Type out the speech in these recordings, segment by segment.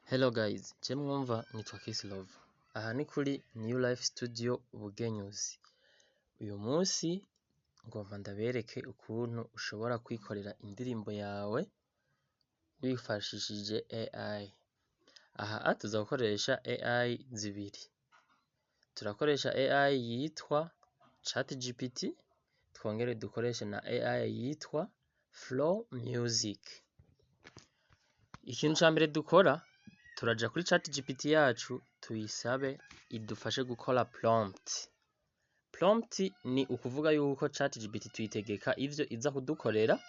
Hello guys, je mwumva nitwa Kiss Love. Aha ni kuri New Life Studio Bugenyuzi. Uyu munsi ngomba ndabereke ukuntu ushobora kwikorera indirimbo yawe wifashishije AI. Aha tuzakoresha AI zibiri. Turakoresha AI yitwa ChatGPT, twongere dukoreshe na AI yitwa Flow Music. Ikintu ca mbere dukora, turaja kuri ChatGPT yacu tuyisabe idufashe gukora prompt. Prompt ni ukuvuga yuko ChatGPT tuyitegeka ivyo iza kudukorera,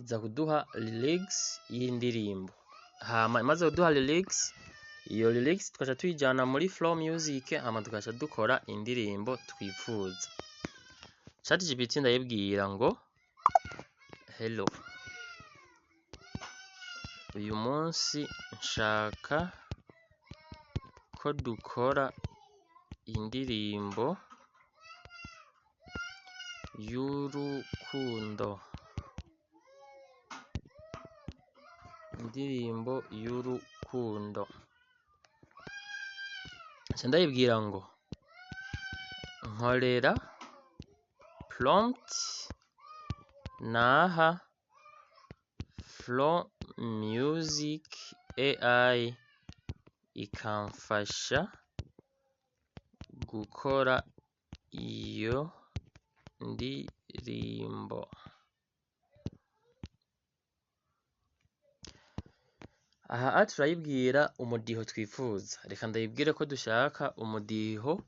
iza kuduha lyrics y'indirimbo. Hama imaze kuduha lyrics, iyo lyrics tukaca tuyijana muri Flow Music, hama tukaca dukora indirimbo twifuza. ChatGPT ndayibwira ngo hello, uyu munsi nshaka ko dukora indirimbo y'urukundo. Indirimbo y'urukundo. Ndayibwira ngo nkorera prompt naha Flow Music AI ikamfasha gukora iyo ndirimbo. Aha turayibwira umudiho twifuza. Reka ndayibwire ko dushaka umudiho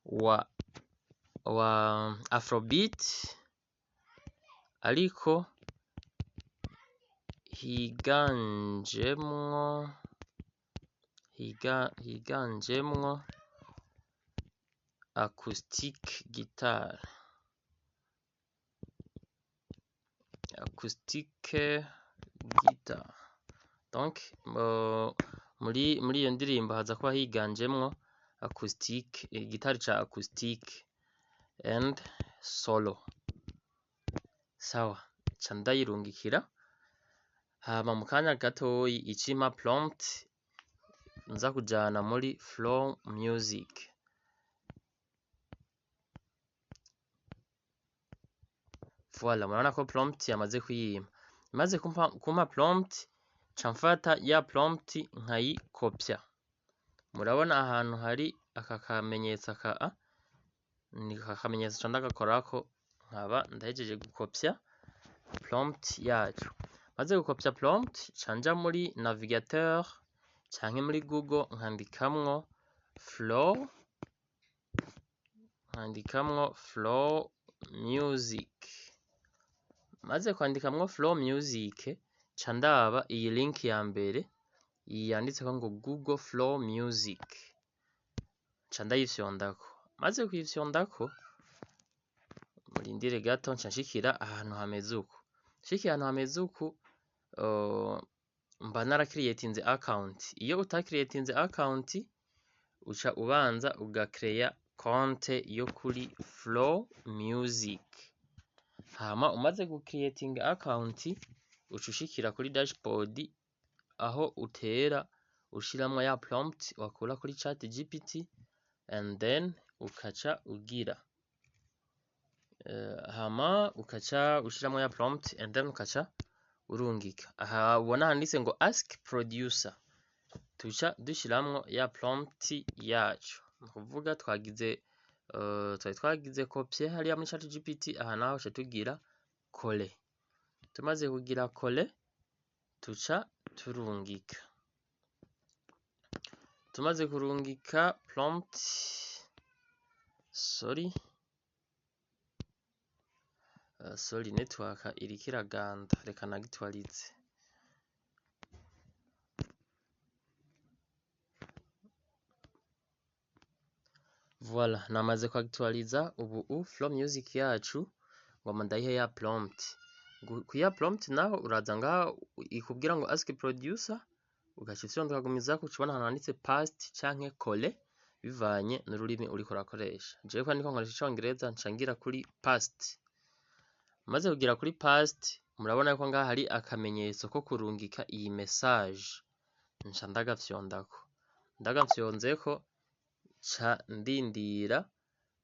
wa Afrobeat, ariko higanjemwo acoustic guitar. Donc muri iyo ndirimbo haza kuba higanjemwo acoustic, gitari ca acoustic and solo. Sawa, ca ndayirungikira, hama mu kanya gatoyi icimpa prompt nza kujana muri Flow Music. Voilà, murabona ko prompt yamaze kuyimpa. Imaze kumpa prompt, ca mfata ya prompt nkayikopya. Murabona ahantu hari aka kamenyetso ni akamenyetso ca ndagakorako, nkaba ndahejeje gukopya prompt yacu. Maze gukopya prompt, ca nja muri navigateur canke muri Google nkandikamwo Flow Music. Maze kwandikamwo Flow Music, ca ndaba iyi link ya mbere yanditseko ngo Google Flow Music, ca ndayifyondako. Maze kuyifyondako, murindire gato nca nshikira ahantu hameze uku. Nshikiye ahantu hameze uku, mba narakiriyetinze account. Iyo utakiriyetinze account, uca ubanza ugakreya konte yo kuri Flow Music. Hama umaze gukriyetinga account, uca ushikira kuri dashboard, aho utera ushiramwo ya prompt wakura kuri ChatGPT, and then ukaca ugira. Hama ukaca ushiramwo ya prompt, and then ukaca urungika. Aha ubona handitse ngo ask producer. Tuca dushiramwo ya prompt yacu. Nukuvuga twari twagize copie hariya muri ChatGPT, aha naho tuca tugira coller. Tumaze kugira coller, tuca turungika. Tumaze kurungika prompt, sorry network iriko iraganda, reka nagitwarize. Voilà, namaze kwagitwariza. Ubu Flow Music yacu ngoma ndayihe ya prompt. Kuya prompt naho uraza ngaha ikubwira ngo ask producer, ugaca ufyonda ukagumizako, uca ubona ahantu handitse past canke coller bivanye n'ururimi uriko urakoresha. Jewe kwa ndiko nkoresha icongereza, nca ngira kuri past. Maze kugira kuri past, murabona yuko ngaha hari akamenyetso ko kurungika iyi message. nca ndagafyondako, ndagafyonzeko ca ndindira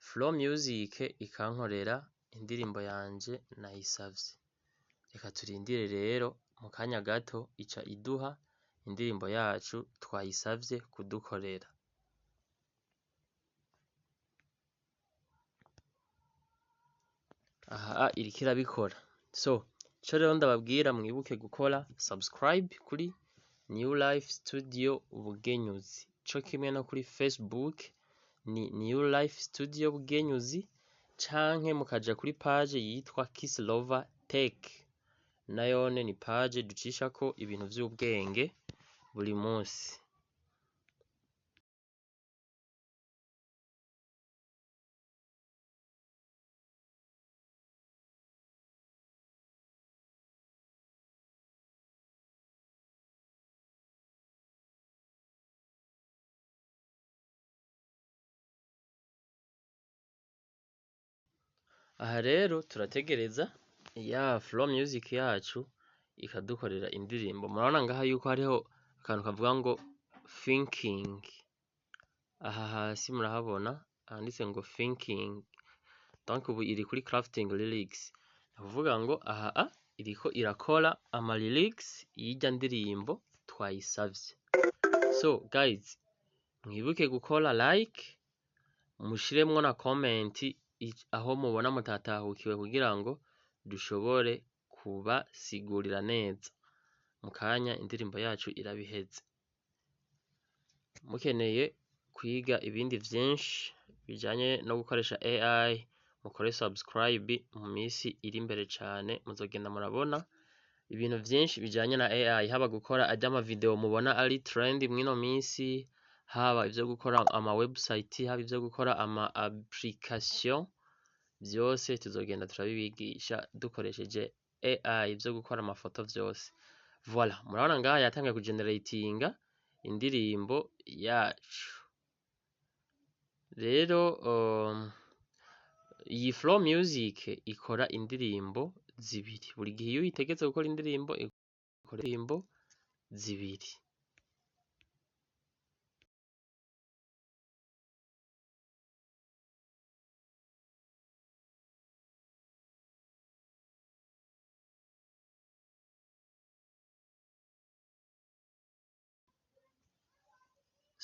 Flow Music ikankorera indirimbo yanje nayisavye. Reka turindire rero mu kanya gato ica iduha indirimbo yacu twayisavye kudukorera. Aha iriko irabikora. So ico rero ndababwira mwibuke gukora subscribe kuri New Life Studio Bugenyuzi, co kimwe no kuri Facebook ni New Life Studio Bugenyuzi, canke mukaja kuri page yitwa Kiss Lover Tech, nayone ni page ducishako ibintu vy'ubwenge buri munsi. Aha rero turategereza ya Flow Music yacu ikadukorera indirimbo. Murabona ngaha yuko hariho akantu kavuga ngo thinking. Aha hasi murahabona handitse ngo thinking. Donc ubu iri kuri crafting lyrics. Nakuvuga ngo aha iriko irakora ama lyrics y'irya ndirimbo twayisavye. So guys, mwibuke gukora like, mushiremwo na comment aho mubona mutatahukiwe kugira ngo dushobore kubasigurira neza. Mu kanya indirimbo yacu irabiheze. Mukeneye kwiga ibindi vyinshi bijanye no gukoresha AI, mukore subscribe, mu misi iri imbere cane muzogenda murabona ibintu vyinshi bijanye na AI, haba gukora ajya ama video mubona ari trend mwino misi, haba ivyo gukora ama website, haba ivyo gukora ama application, vyose tuzogenda turabibigisha dukoresheje AI, ivyo gukora amafoto vyose. Voilà, murabona ngaha yatangiye kugeneratinga indirimbo yacu. Rero iyi Flow Music ikora indirimbo zibiri. Buri gihe iyo uyitegetse gukora indirimbo, ikora indirimbo zibiri.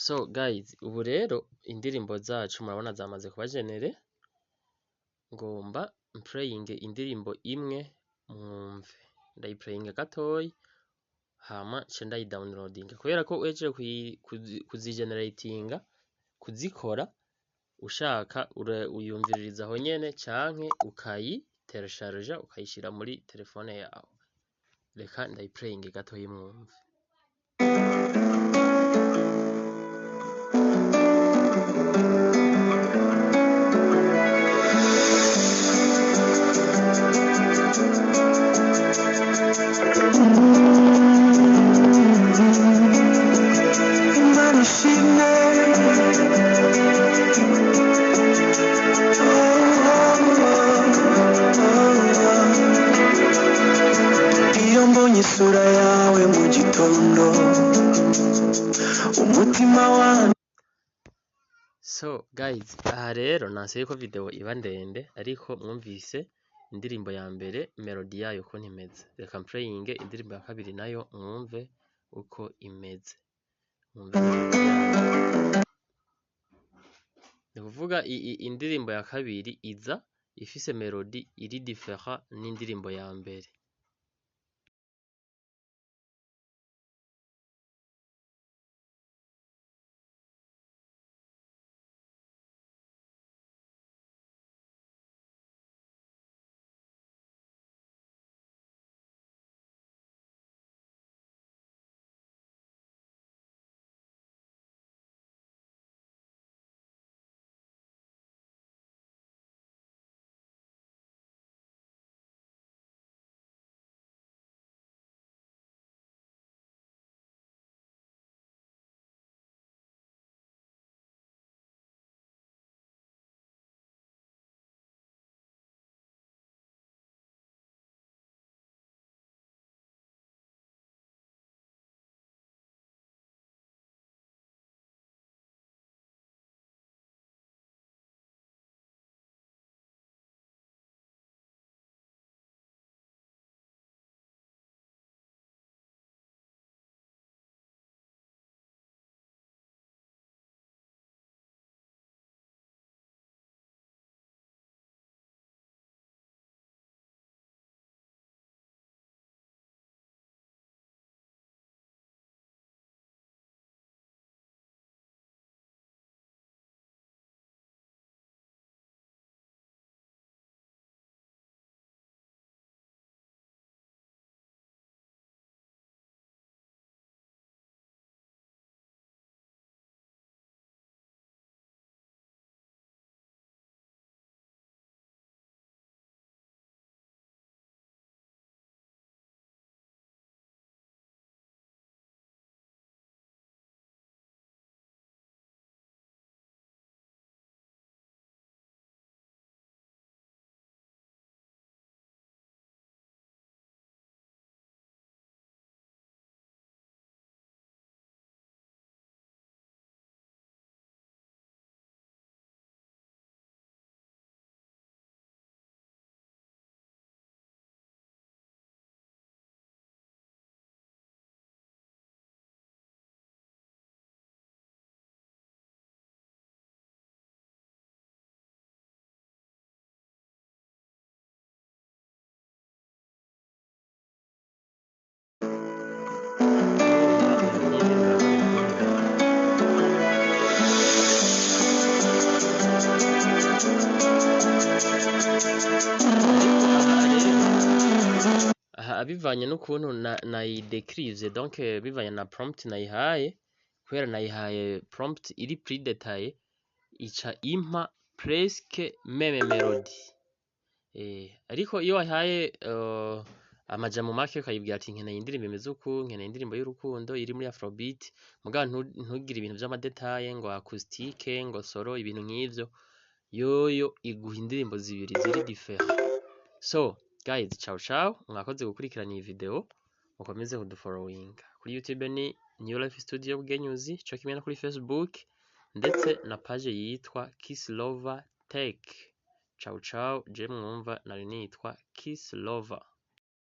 So guys, ubu rero indirimbo zacu murabona zamaze kuba genere. Ngomba mplayinge indirimbo imwe mwumve. Ndayiplayinga gatoyi hama nce ndayidownloadinga. Kubera ko uhejeje kuzigeneratinga, kuzikora ushaka uyumviririza aho nyene canke ukayiteresharja ukayishira muri telefone yawe. Reka ndayiplayinge gatoyi mwumve. Isura yawe mu gitondo umutima wanjye. So guys, aha rero naseye ko video iba ndende, ariko mwumvise indirimbo ya mbere melody yayo ko ntimeze. Reka mplayinge indirimbo ya kabiri nayo mwumve uko imeze. Mwumve ni kuvuga indirimbo ya kabiri iza ifise melody iri different n'indirimbo ya mbere. bivanye n'ukuntu nayidekrize, donc bivanye na prompt nayihaye, kubera nayihaye prompt iri plus détaillé, ica impa presque meme melody. Ariko iyo wahaye amajambo make ukayibwira ati nkeneye indirimbo imeze uku, nkeneye indirimbo y'urukundo iri muri Afrobeat, mugabo ntugire ibintu vy'amadetaye ngo acoustique, ngo solo, ibintu nk'ivyo, yoyo iguha indirimbo zibiri ziri different. So guys, ciao ciao, mwakoze gukurikirana iyi video, mukomeze kudufollowing kuri YouTube ni New Life Studio Bwenyuzi, co kimwe no kuri Facebook, ndetse na page yitwa Kiss Lover Tech. Ciao ciao, je mwumva nari nitwa Kiss Lover.